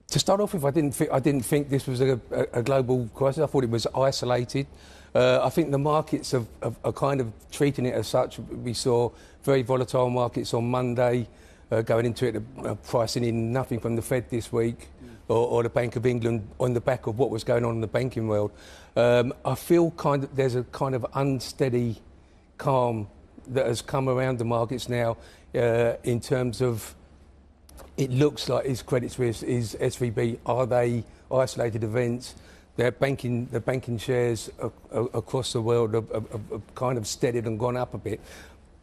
To start off with, I didn't think this was a global crisis. I thought it was isolated. I think the markets are kind of treating it as such. We saw very volatile markets on Monday, going into it, pricing in nothing from the Fed this week or the Bank of England on the back of what was going on in the banking world. I feel there's a kind of unsteady calm that has come around the markets now in terms of it looks like is Credit Suisse, is SVB, are they isolated events? The banking shares across the world have kind of steadied and gone up a bit.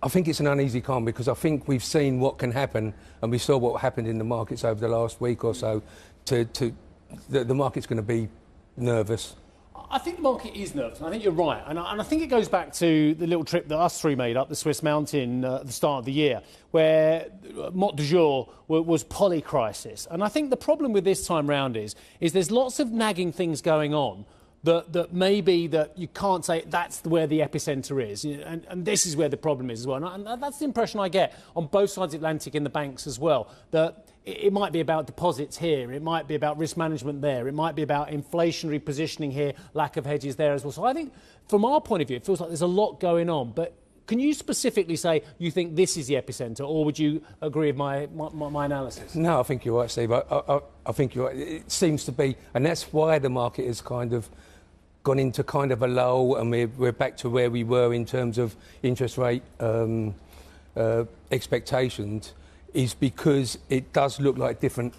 I think it's an uneasy calm because I think we've seen what can happen, and we saw what happened in the markets over the last week or so. The market's going to be nervous. I think the market is nervous, and I think you're right. And I think it goes back to the little trip that us three made up the Swiss mountain at the start of the year, where mot du jour was polycrisis. And I think the problem with this time round is there's lots of nagging things going on that maybe that you can't say that's where the epicentre is. And this is where the problem is as well. And that's the impression I get on both sides of the Atlantic in the banks as well, that it might be about deposits here, it might be about risk management there, it might be about inflationary positioning here, lack of hedges there as well. So I think from our point of view, it feels like there's a lot going on. But can you specifically say you think this is the epicentre, or would you agree with my analysis? No, I think you're right, Steve. I think you're right. It seems to be, and that's why the market has kind of gone into kind of a lull, and we're back to where we were in terms of interest rate expectations, is because it does look like different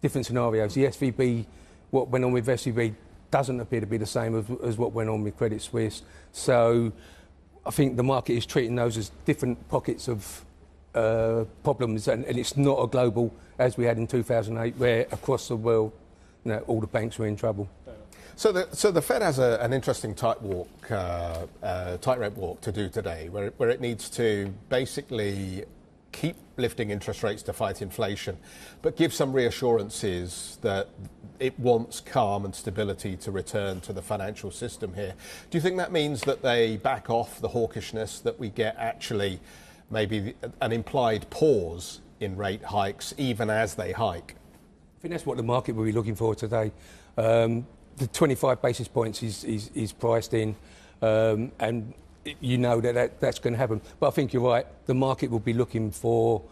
scenarios. The SVB, what went on with SVB doesn't appear to be the same as what went on with Credit Suisse. So I think the market is treating those as different pockets of problems, and it's not a global, as we had in 2008, where across the world, all the banks were in trouble. So the Fed has an interesting tightrope walk to do today, where it needs to basically keep lifting interest rates to fight inflation, but give some reassurances that it wants calm and stability to return to the financial system here. Do you think that means that they back off the hawkishness, that we get actually maybe an implied pause in rate hikes even as they hike? I think that's what the market will be looking for today. The 25 basis points is priced in, and you know that's going to happen. But I think you're right. The market will be looking for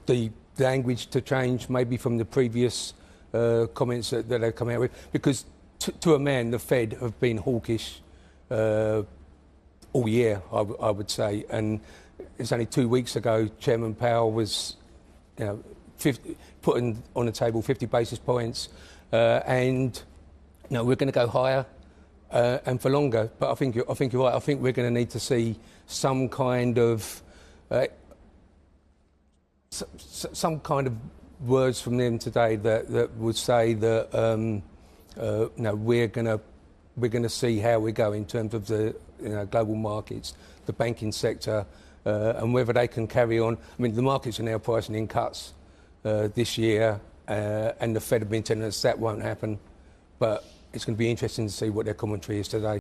the language to change, maybe from the previous comments that they've come out with. Because to a man, the Fed have been hawkish all year, I would say. And it's only 2 weeks ago, Chairman Powell was putting on the table 50 basis points. And we're going to go higher and for longer. But I think you're right. I think we're going to need to see some kind of words from them today that would say that we're going to see how we go in terms of the global markets, the banking sector, and whether they can carry on. I mean, the markets are now pricing in cuts this year. And the Fed have been telling us that won't happen, but it's going to be interesting to see what their commentary is today.